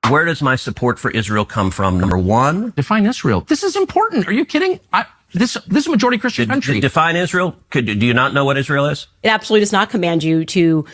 Where does my support for Israel come from? Number one, Define Israel. This is important. Are you kidding? This is a majority Christian country. Define Israel. Do you not know what Israel is? It absolutely does not command you to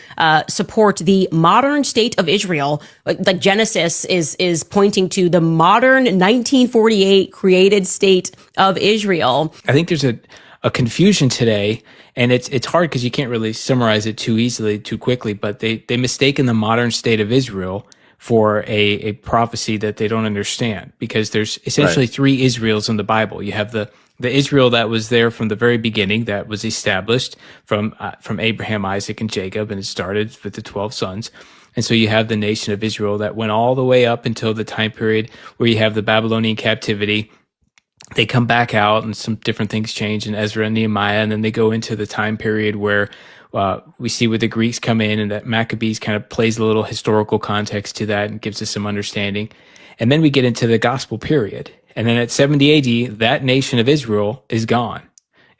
support the modern state of Israel. Like Genesis is pointing to the modern 1948 created state of Israel. I think there's a confusion today, and it's hard because you can't really summarize it too easily, too quickly, but they mistaken the modern state of Israel for a prophecy that they don't understand, because there's essentially three Israels in the Bible. You have the Israel that was there from the very beginning, that was established from Abraham, Isaac, and Jacob, and it started with the 12 sons. And so you have the nation of Israel that went all the way up until the time period where you have the Babylonian captivity. They come back out and some different things change in Ezra and Nehemiah, and then they go into the time period where we see where the Greeks come in, and that Maccabees kind of plays a little historical context to that and gives us some understanding. And then we get into the gospel period. And then at 70 AD, that nation of Israel is gone.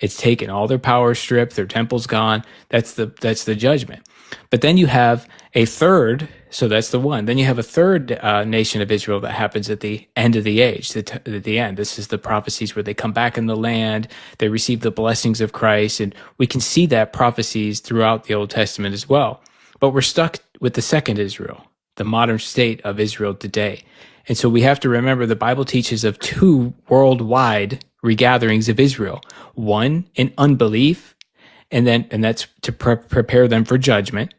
It's taken. All their power stripped, their temple's gone. That's the judgment. But then you have a third, so that's the one. Then you have a third nation of Israel that happens at the end of the age, at the end. This is the prophecies where they come back in the land, they receive the blessings of Christ, and we can see that prophecies throughout the Old Testament as well. But we're stuck with the second Israel, the modern state of Israel today. And so we have to remember the Bible teaches of two worldwide regatherings of Israel. One in unbelief, and that's to prepare them for judgment.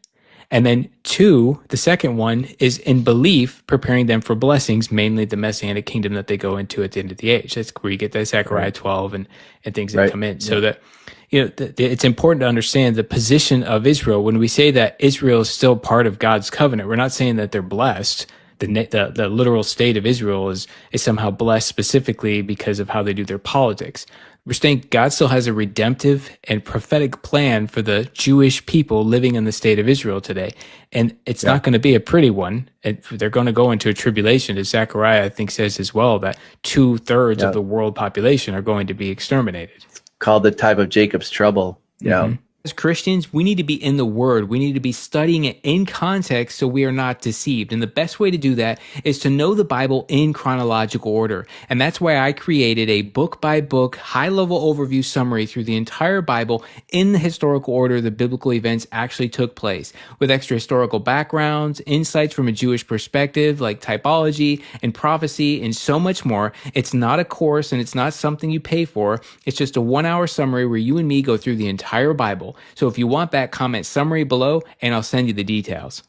And then two, the second one is in belief, preparing them for blessings, mainly the Messianic kingdom that they go into at the end of the age. That's where you get that Zechariah 12 and things that come in. So that, it's important to understand the position of Israel. When we say that Israel is still part of God's covenant, we're not saying that they're blessed. The literal state of Israel is somehow blessed specifically because of how they do their politics. We're saying God still has a redemptive and prophetic plan for the Jewish people living in the state of Israel today. And it's not going to be a pretty one. They're going to go into a tribulation, as Zechariah, I think, says as well, that 2/3 of the world population are going to be exterminated. Called the time of Jacob's trouble. Yeah. As Christians, we need to be in the Word. We need to be studying it in context so we are not deceived. And the best way to do that is to know the Bible in chronological order. And that's why I created a book-by-book, high-level overview summary through the entire Bible in the historical order the biblical events actually took place, with extra historical backgrounds, insights from a Jewish perspective like typology and prophecy, and so much more. It's not a course, and it's not something you pay for. It's just a 1-hour summary where you and me go through the entire Bible. So if you want that, comment summary below, and I'll send you the details.